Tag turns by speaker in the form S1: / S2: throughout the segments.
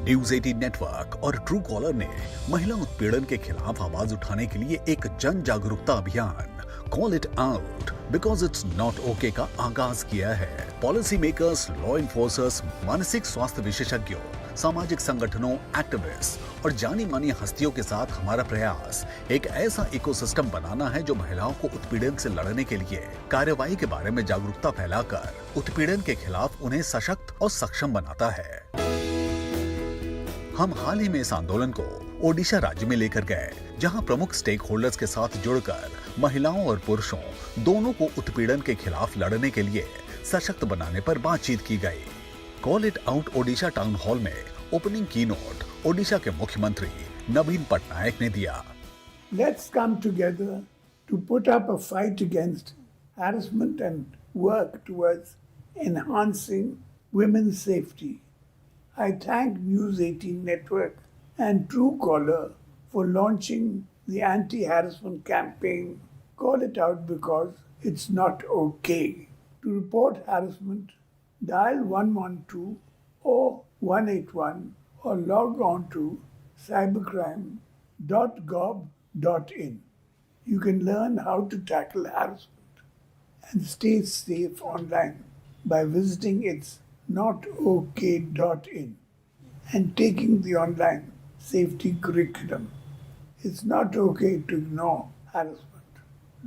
S1: News 18 network और true collar ने महिला उत्पीड़न के खिलाफ आवाज उठाने के लिए एक जन जागरूकता अभियान call it out because it's not okay का आगाज किया है। पॉलिसी मेकर्स, लॉ इन्फोर्सर्स, मानसिक स्वास्थ्य विशेषज्ञों, सामाजिक संगठनों, एक्टिविस्ट और जानी मानी हस्तियों के साथ हमारा प्रयास एक ऐसा इकोसिस्टम बनाना है जो महिलाओं को उत्पीड़न से लड़ने के लिए कार्यवाही के बारे में जागरूकता फैलाकर उत्पीड़न के खिलाफ उन्हें सशक्त और सक्षम बनाता है। हम हाल ही में इस आंदोलन को ओडिशा राज्य में लेकर गए, जहां प्रमुख स्टेक होल्डर्स के साथ जुड़कर महिलाओं और पुरुषों दोनों को उत्पीड़न के खिलाफ लड़ने के लिए सशक्त बनाने पर बातचीत की गई। Call it out Odisha town hall में ओपनिंग की नोट ओडिशा के मुख्यमंत्री नवीन पटनायक ने दिया।
S2: Let's come together to put up a fight against harassment and work towards enhancing women's safety. I thank News 18 Network and Truecaller for launching the anti-harassment campaign. Call it out because it's not okay. To report harassment, dial 112 or 181 or log on to cybercrime.gov.in. You can learn how to tackle harassment and stay safe online by visiting its notok.in and taking the online safety curriculum. It's not okay to ignore harassment.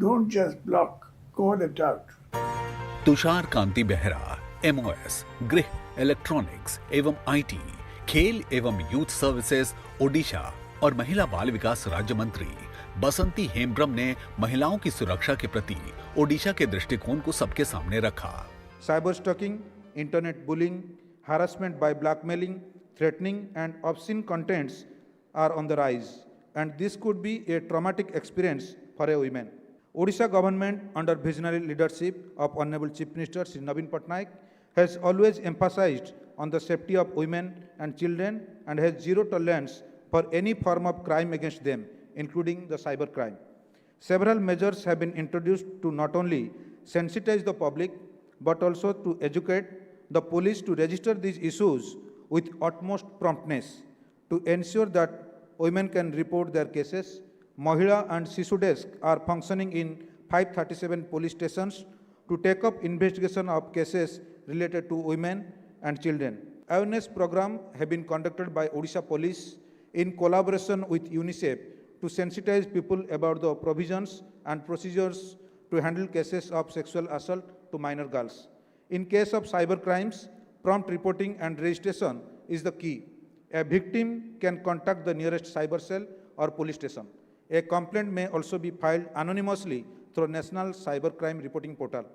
S2: Don't just block, call it out.
S1: Tushar Kanti Behera, MOS, गृह, electronics एवं IT, खेल एवं youth services Odisha और महिला बाल विकास राज्य मंत्री बसंती हेम्ब्रम ने महिलाओं की सुरक्षा के प्रति ओडिशा के दृष्टिकोण को सबके सामने रखा।
S3: Cyber stalking, internet bullying, harassment by blackmailing, threatening and obscene contents are on the rise, and this could be a traumatic experience for a woman. Odisha government under visionary leadership of Honorable Chief Minister Shri Naveen Patnayak has always emphasized on the safety of women and children and has zero tolerance for any form of crime against them, including the cyber crime. Several measures have been introduced to not only sensitize the public but also to educate the police to register these issues with utmost promptness. To ensure that women can report their cases, Mahila and Sishu Desk are functioning in 537 police stations to take up investigation of cases related to women and children. Awareness programs have been conducted by Odisha Police in collaboration with UNICEF to sensitize people about the provisions and procedures to handle cases of sexual assault to minor girls. In case of cyber crimes, prompt reporting and registration is the key. A victim can contact the nearest cyber cell or police station. A complaint may also be filed anonymously through National Cybercrime Reporting Portal.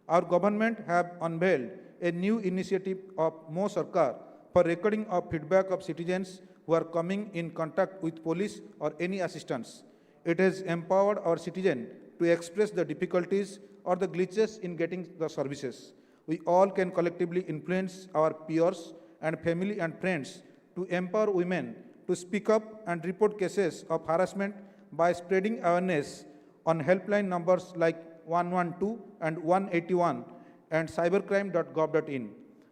S3: Our government have unveiled a new initiative of Mo Sarkar for recording of feedback of citizens who are coming in contact with police or any assistance. It has empowered our citizens to express the difficulties or the glitches in getting the services. We all can collectively influence our peers and family and friends to empower women to speak up and report cases of harassment by spreading awareness on helpline numbers like 112 and 181 and cybercrime.gov.in.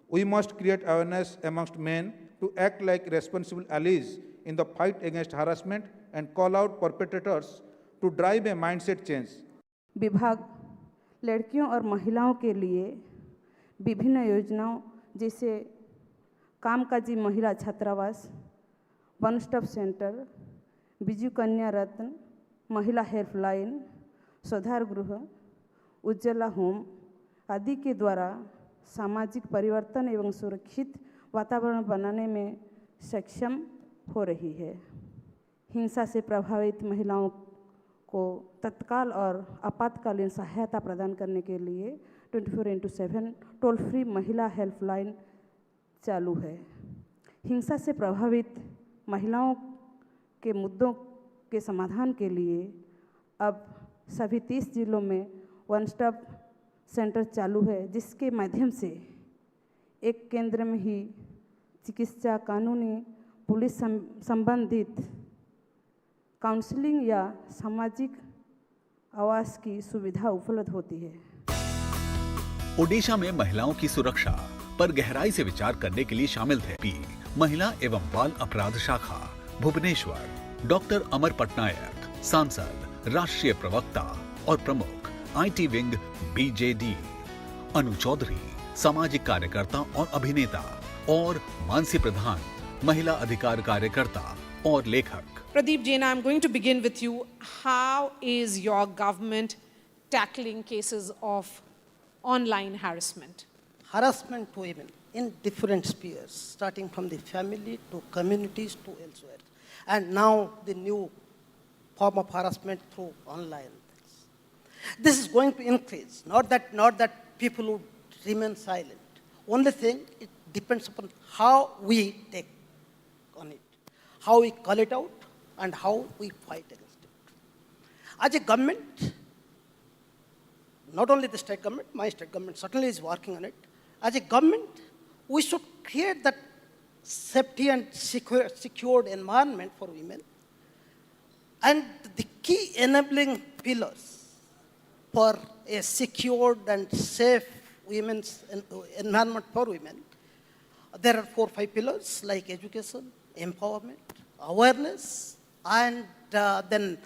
S3: We must create awareness amongst men to act like responsible allies in the fight against harassment and call out perpetrators to drive a mindset change.
S4: विभाग लड़कियों और महिलाओं के लिए विभिन्न योजनाओं जैसे कामकाजी महिला छात्रावास, वन स्टॉप सेंटर, बिजू कन्या रत्न, महिला हेल्पलाइन, सुधार गृह, उज्ज्वला होम आदि के द्वारा सामाजिक परिवर्तन एवं सुरक्षित वातावरण बनाने में सक्षम हो रही है। हिंसा से प्रभावित महिलाओं को तत्काल और आपातकालीन सहायता प्रदान करने के लिए 24x7 टोल फ्री महिला हेल्पलाइन चालू है। हिंसा से प्रभावित महिलाओं के मुद्दों के समाधान के लिए अब सभी 30 जिलों में वन स्टॉप सेंटर चालू है, जिसके माध्यम से एक केंद्र में ही चिकित्सा, कानूनी, पुलिस संबंधित काउंसलिंग या सामाजिक आवास की सुविधा उपलब्ध होती है।
S1: ओडिशा में महिलाओं की सुरक्षा पर गहराई से विचार करने के लिए शामिल थे महिला एवं बाल अपराध शाखा भुवनेश्वर, डॉक्टर अमर पटनायक, सांसद, राष्ट्रीय प्रवक्ता और प्रमुख, IT विंग BJD, अनु चौधरी, सामाजिक कार्यकर्ता और अभिनेता, और मानसी प्रधान, महिला अधिकार कार्यकर्ता और लेखक।
S5: Pradeep Jain, I'm going to begin with you. How is your government tackling cases of online harassment?
S6: Harassment to women in different spheres, starting from the family to communities to elsewhere. And now the new form of harassment through online. This is going to increase. Not that people would remain silent. Only thing, it depends upon how we take on it, how we call it out, and how we fight against it. As a government, not only the state government, my state government certainly is working on it. As a government, we should create that safety and secured environment for women. And the key enabling pillars for a secured and safe women's environment for women, there are 4 or 5 pillars like education, empowerment, awareness, and then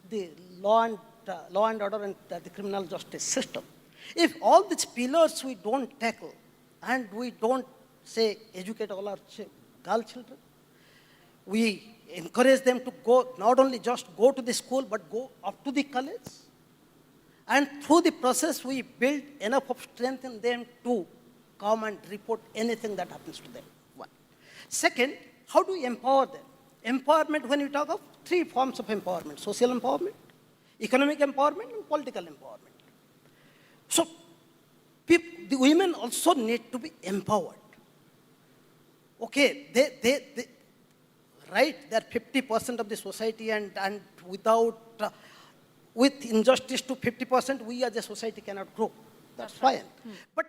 S6: the law and order and the criminal justice system. If all these pillars we don't tackle and we don't say educate all our girl children, we encourage them to go, not only just go to the school, but go up to the college. And through the process, we build enough of strength in them to come and report anything that happens to them. One. Second, how do we empower them? Empowerment, when we talk of 3 forms of empowerment: social empowerment, economic empowerment, and political empowerment. So, the women also need to be empowered. Okay, they right, they're 50% of the society, and without, with injustice to 50%, we as a society cannot grow. That's fine. But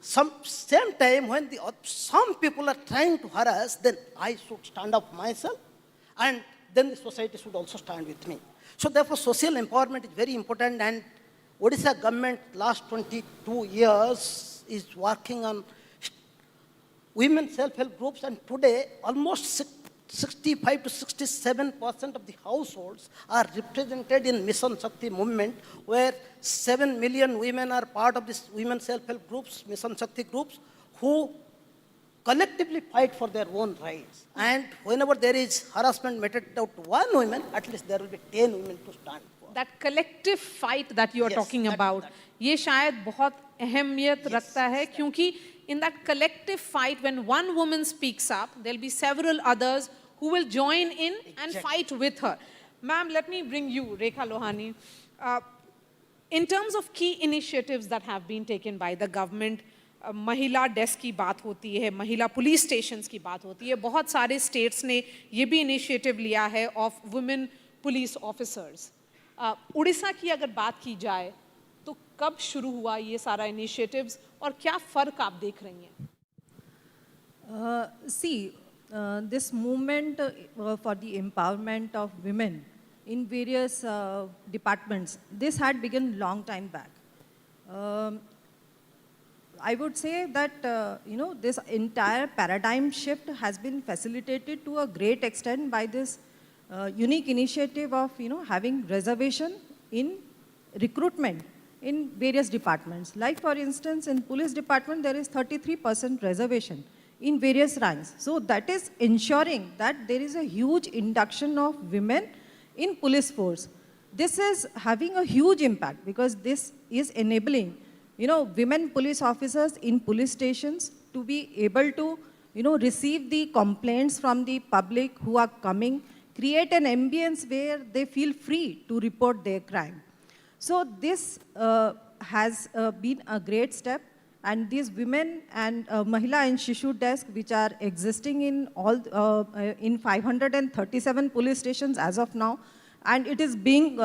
S6: same time, when some people are trying to harass, then I should stand up myself, and then the society should also stand with me. So therefore, social empowerment is very important, and Odisha government last 22 years is working on women self-help groups, and today almost 65 to 67% of the households are represented in Mission Shakti movement, where 7 million women are part of this women self-help groups, Mission Shakti groups, who collectively fight for their own rights. And whenever there is harassment meted out to one woman, at least there will be 10 women to stand for.
S5: That collective fight that you are talking about, ये शायद बहुत अहमियत रखता है, क्योंकि in that collective fight, when one woman speaks up, there'll be several others who will join in and fight with her. Ma'am, let me bring you, Rekha Lohani. In terms of key initiatives that have been taken by the government, महिला desk की बात होती है, महिला police stations की बात होती है, बहुत सारे स्टेट्स ने ये भी इनिशिएटिव लिया है of women police officers. Orissa की अगर बात की जाए तो कब शुरू हुआ ये सारा इनिशिएटिव्स और क्या फ़र्क आप देख रही हैं?
S7: This movement for the empowerment of women in various departments, this had begun long time back. I would say that, this entire paradigm shift has been facilitated to a great extent by this unique initiative of, having reservation in recruitment in various departments. Like, for instance, in police department, there is 33% reservation in various ranks. So that is ensuring that there is a huge induction of women in police force. This is having a huge impact because this is enabling, women police officers in police stations to be able to, receive the complaints from the public who are coming, create an ambience where they feel free to report their crime. So this has been a great step, and these women and Mahila and Shishu desk, which are existing in all in 537 police stations as of now, and it is being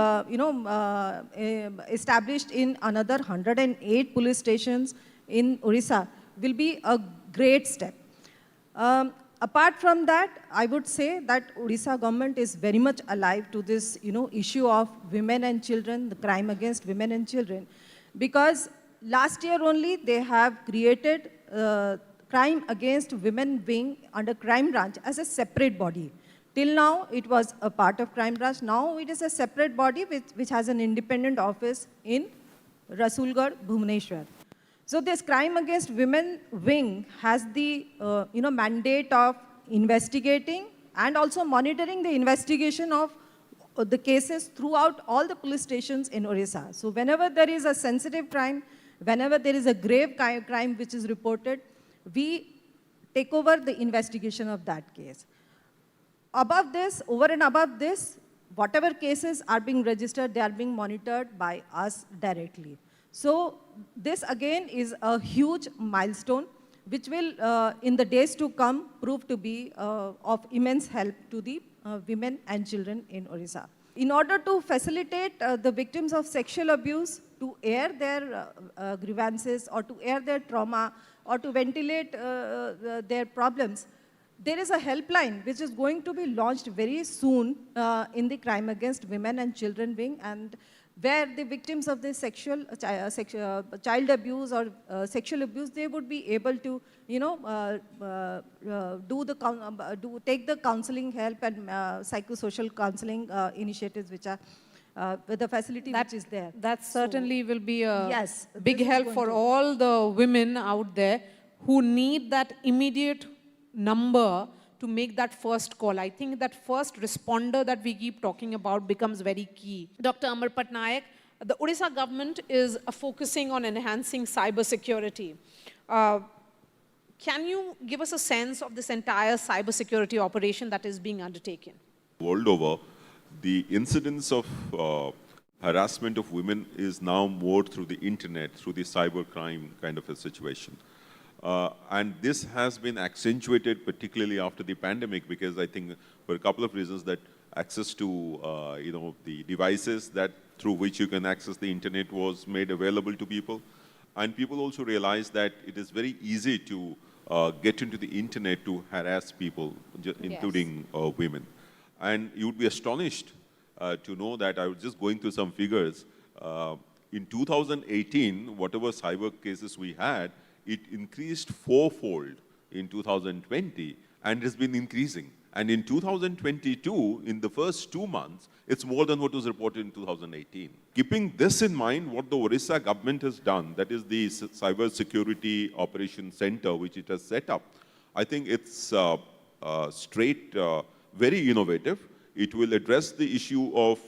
S7: established in another 108 police stations in Orissa, will be a great step. Apart from that, I would say that Odisha government is very much alive to this, issue of women and children, the crime against women and children, because last year only they have created crime against women wing under crime branch as a separate body. Till now, it was a part of crime branch. Now, it is a separate body which has an independent office in Rasulgarh, Bhubaneswar. So this crime against women wing has the mandate of investigating and also monitoring the investigation of the cases throughout all the police stations in Orissa. So whenever there is a sensitive crime, whenever there is a grave crime which is reported, we take over the investigation of that case. Above this, over and above this, whatever cases are being registered, they are being monitored by us directly. So this again is a huge milestone which will, in the days to come, prove to be of immense help to the women and children in Orissa. In order to facilitate the victims of sexual abuse to air their grievances or to air their trauma or to ventilate their problems, there is a helpline which is going to be launched very soon in the Crime Against Women and Children wing, and where the victims of this child abuse or sexual abuse, they would be able to, take the counseling help and psychosocial counseling initiatives which are with the facility which is there.
S5: That certainly will be a
S7: yes,
S5: big help for all the women out there who need that immediate number to make that first call. I think that first responder that we keep talking about becomes very key. Dr. Amar Patnayak, the Odisha government is focusing on enhancing cyber security. Can you give us a sense of this entire cyber security operation that is being undertaken?
S8: World over, the incidence of harassment of women is now more through the internet, through the cyber crime kind of a situation. And this has been accentuated particularly after the pandemic, because I think for a couple of reasons, that access to the devices that through which you can access the internet was made available to people. And people also realized that it is very easy to get into the internet to harass people, including women. And you would be astonished to know that I was just going through some figures. In 2018, whatever cyber cases we had, it increased fourfold in 2020, and it has been increasing. And in 2022, in the first 2 months, it's more than what was reported in 2018. Keeping this in mind, what the Orissa government has done, that is the Cyber Security Operations Center, which it has set up, I think it's very innovative. It will address the issue of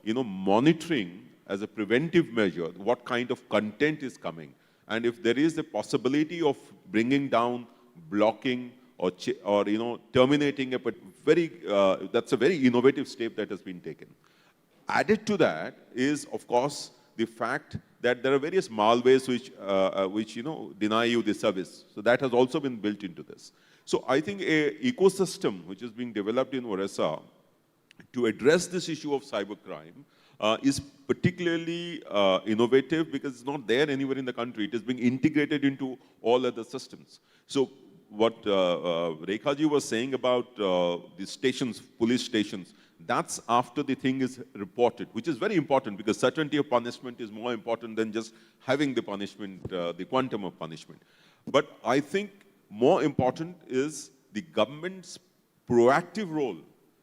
S8: monitoring as a preventive measure, what kind of content is coming. And if there is a possibility of bringing down, blocking, or terminating that's a very innovative step that has been taken. Added to that is, of course, the fact that there are various malwares which deny you the service. So that has also been built into this. So I think an ecosystem which is being developed in Orissa to address this issue of cybercrime is particularly innovative, because it's not there anywhere in the country. It is being integrated into all other systems. So what Rekhaji was saying about the stations, police stations, that's after the thing is reported, which is very important, because certainty of punishment is more important than just having the punishment, the quantum of punishment. But I think more important is the government's proactive role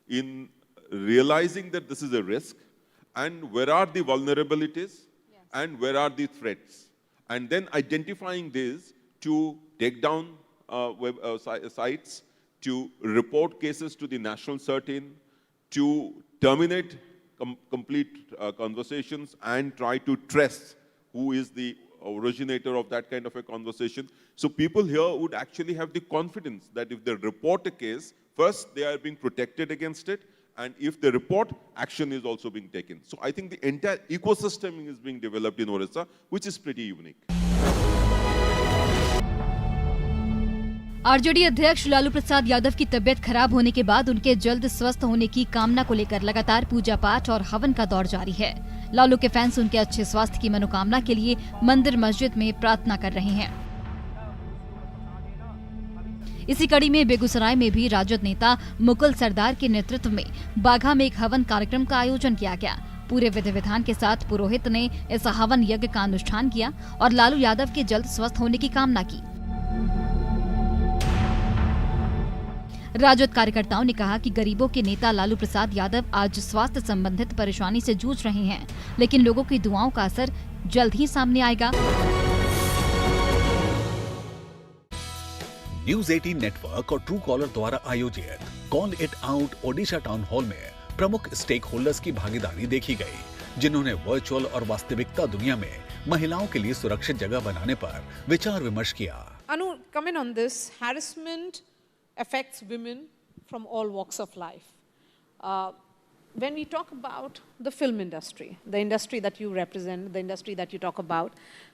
S8: in realizing that this is a risk, and where are the vulnerabilities, and where are the threats, and then identifying these to take down sites, to report cases to the national certain, to terminate complete conversations, and try to trace who is the originator of that kind of a conversation. So people here would actually have the confidence that if they report a case, first they are being protected against it, and if they report, action is also being taken. So I think the entire ecosystem is being developed in Orissa, which is pretty unique.
S9: RJD अध्यक्ष लालू प्रसाद यादव की तबीयत खराब होने के बाद उनके जल्द स्वस्थ होने की कामना को लेकर लगातार पूजा पाठ और हवन का दौर जारी है। लालू के फैंस उनके अच्छे स्वास्थ्य की मनोकामना के लिए मंदिर मस्जिद में प्रार्थना कर रहे हैं। इसी कड़ी में बेगूसराय में भी राजद नेता मुकुल सरदार के नेतृत्व में बाघा में एक हवन कार्यक्रम का आयोजन किया गया। पूरे विधि विधान के साथ पुरोहित ने इस हवन यज्ञ का अनुष्ठान किया और लालू यादव के जल्द स्वस्थ होने की कामना की। राजद कार्यकर्ताओं ने कहा कि गरीबों के नेता लालू प्रसाद यादव आज स्वास्थ्य संबंधित परेशानी से जूझ रहे हैं, लेकिन लोगों की दुआओं का असर जल्द ही सामने आएगा।
S1: न्यूज 18 नेटवर्क और ट्रू कॉलर द्वारा आयोजित call it out Odisha town hall में प्रमुख स्टेक होल्डर्स की भागीदारी देखी गई, जिन्होंने वर्चुअल और वास्तविकता दुनिया में महिलाओं के लिए सुरक्षित जगह बनाने पर विचार विमर्श किया।
S5: Anu, come in on this. Harassment affects women from all walks of life. When we talk about the film industry, the industry that you represent, the industry that you talk about,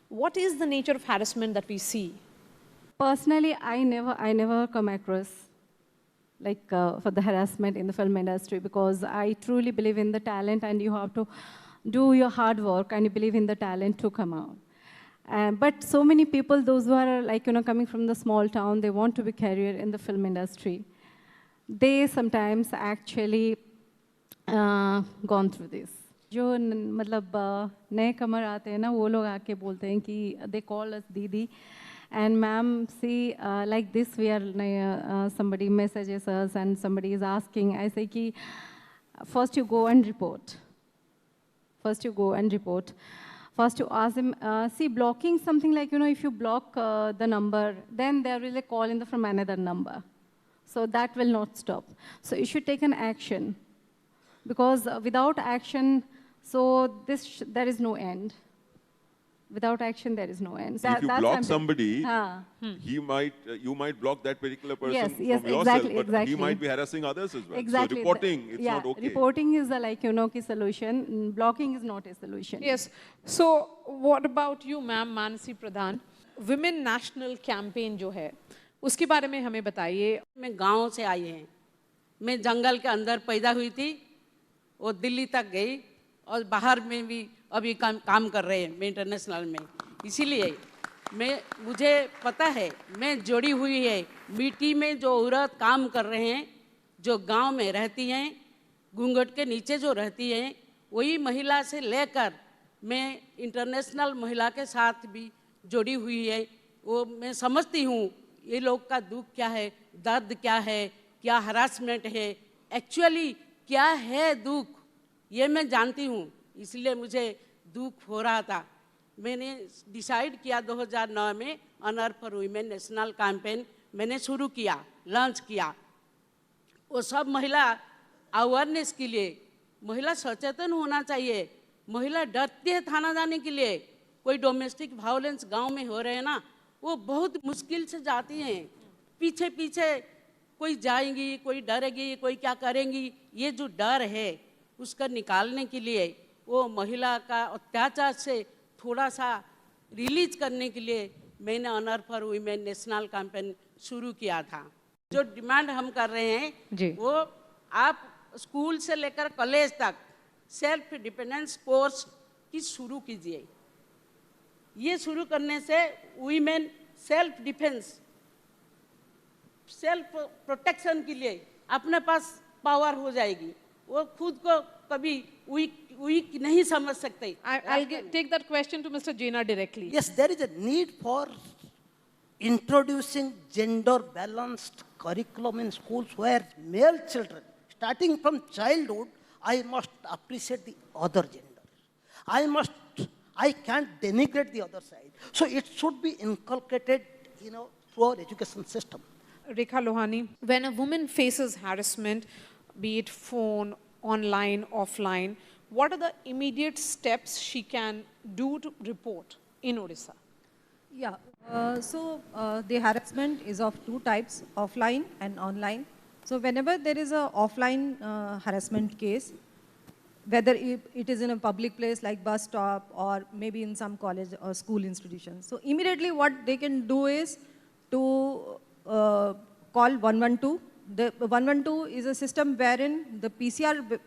S5: what is the nature of harassment that we see?
S10: Personally, I never come across for the harassment in the film industry, because I truly believe in the talent, and you have to do your hard work, and you believe in the talent to come out. But so many people, those who are coming from the small town, they want to be career in the film industry. They sometimes actually gone through this. जो मतलब नए कमर आते हैं ना, वो लोग आके बोलते हैं कि they call us दीदी, and ma'am, see like this we are somebody messages us and somebody is asking. I say कि first you go and report. First you go and report. First you ask them, see, blocking something like, if you block the number, then there will be a call in from another number. So that will not stop. So you should take an action. Because without action, so there is no end. Without action, there is no end.
S8: So if you block somebody, you might block that particular person from yourself, but he might be harassing others as well.
S10: Exactly.
S8: So reporting, it's not okay.
S10: Reporting is the solution. Blocking is not a solution.
S5: Yes. So what about you, ma'am, Manasi Pradhan? Women National Campaign जो है, उसके बारे में हमें बताइए।
S11: मैं गांव से आई हैं, मैं जंगल के अंदर पैदा हुई थी, वो दिल्ली तक गई और बाहर में भी अभी काम कर रहे हैं मैं इंटरनेशनल में। इसीलिए मुझे पता है, मैं जुड़ी हुई है मिट्टी में। जो औरत काम कर रहे हैं, जो गांव में रहती हैं, घूंघट के नीचे जो रहती हैं, वही महिला से लेकर मैं इंटरनेशनल महिला के साथ भी जुड़ी हुई है। वो मैं समझती हूँ ये लोग का दुख क्या है, दर्द क्या है, क्या हरासमेंट है, एक्चुअली क्या है दुख, ये मैं जानती हूँ। इसलिए मुझे दुख हो रहा था। मैंने डिसाइड किया 2009 में honour for women national campaign मैंने शुरू किया, लॉन्च किया। वो सब महिला अवेयरनेस के लिए, महिला सचेतन होना चाहिए। महिला डरती है थाना जाने के लिए। कोई डोमेस्टिक वायलेंस गांव में हो रहे हैं ना, वो बहुत मुश्किल से जाती हैं। पीछे पीछे कोई जाएंगी, कोई डरेगी, कोई क्या करेंगी। ये जो डर है उसका निकालने के लिए, वो महिला का अत्याचार से थोड़ा सा रिलीज करने के लिए मैंने honour for women national campaign शुरू किया था। जो डिमांड हम कर रहे हैं वो आप स्कूल से लेकर कॉलेज तक सेल्फ डिपेंडेंस कोर्स की शुरू कीजिए। ये शुरू करने से women self defence, self protection के लिए अपने पास पावर हो जाएगी। वो खुद को कभी वीक नहीं समझ सकते।
S5: I'll take that question to Mr. Jaina directly.
S6: Yes, there is a need for introducing gender balanced curriculum in schools where male children, starting from childhood, I must appreciate the other gender. I can't denigrate the other side. So it should be inculcated, through our education system.
S5: Rekha Lohani, when a woman faces harassment, be it phone, online, offline, what are the immediate steps she can do to report in Odisha?
S7: Yeah, the harassment is of two types, offline and online. So whenever there is a offline harassment case, whether it is in a public place like bus stop or maybe in some college or school institutions, so immediately what they can do is to call 112. The 112 is a system wherein the PCR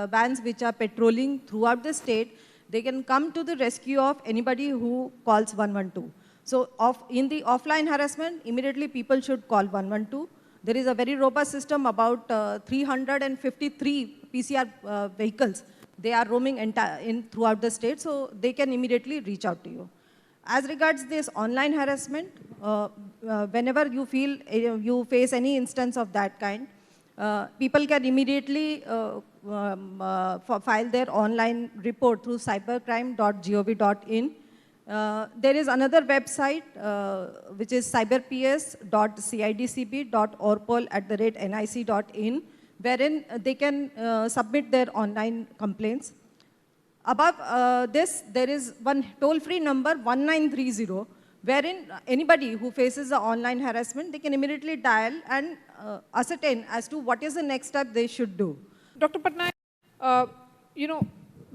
S7: vans which are patrolling throughout the state, they can come to the rescue of anybody who calls 112. So in the offline harassment, immediately people should call 112. There is a very robust system, about 353 PCR vehicles. They are roaming throughout the state, so they can immediately reach out to you. As regards this online harassment, whenever you feel you face any instance of that kind, people can immediately file their online report through cybercrime.gov.in. There is another website which is cyberps.cidcb.orpol@nic.in, wherein they can submit their online complaints. Above this, there is one toll-free number 1930, wherein anybody who faces the online harassment, they can immediately dial and ascertain as to what is the next step they should do.
S5: Dr. Patnayak,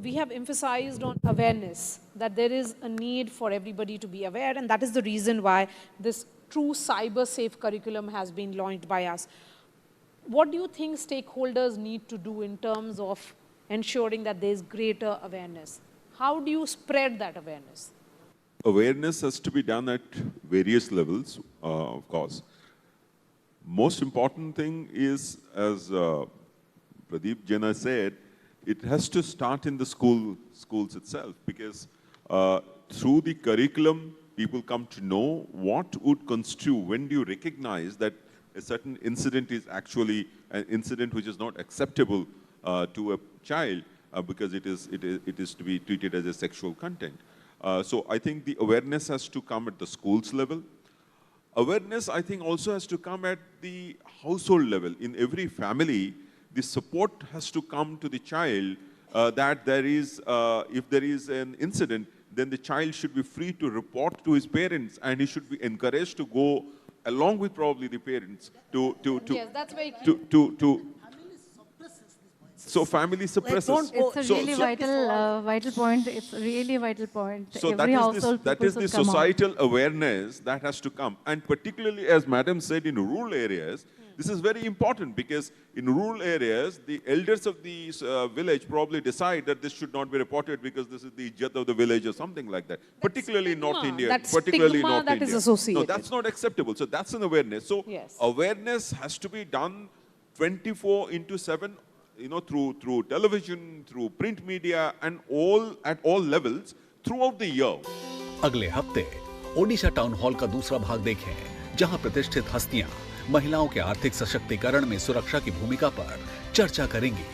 S5: we have emphasized on awareness, that there is a need for everybody to be aware, and that is the reason why this true cyber-safe curriculum has been launched by us. What do you think stakeholders need to do in terms of ensuring that there is greater awareness? How do you spread that awareness?
S8: Awareness has to be done at various levels, of course. Most important thing is, as Pradeep Jena said, it has to start in the schools itself, because through the curriculum, people come to know what would constitute, when do you recognize that a certain incident is actually an incident which is not acceptable to a child, because it is to be treated as a sexual content. So I think the awareness has to come at the schools level. Awareness, I think, also has to come at the household level. In every family, the support has to come to the child that there is, if there is an incident, then the child should be free to report to his parents, and he should be encouraged to go along with probably the parents
S5: Yes, that's very key.
S8: So family suppresses.
S10: It's a really vital point. It's a really vital point.
S8: So
S10: Every
S8: that is the societal awareness that has to come. And particularly, as Madam said, in rural areas, this is very important, because in rural areas, the elders of the village probably decide that this should not be reported because this is the ijjat of the village or something like that. Particularly in North India. Particularly in North India.
S5: Is associated.
S8: No, that's not acceptable. So that's an awareness. So
S5: yes,
S8: awareness has to be done 24/7. Through television, through print media, and at all levels throughout the year.
S1: अगले हफ्ते Odisha town hall का दूसरा भाग देखें, जहां प्रतिष्ठित हस्तियां महिलाओं के आर्थिक सशक्तिकरण में सुरक्षा की भूमिका पर चर्चा करेंगी।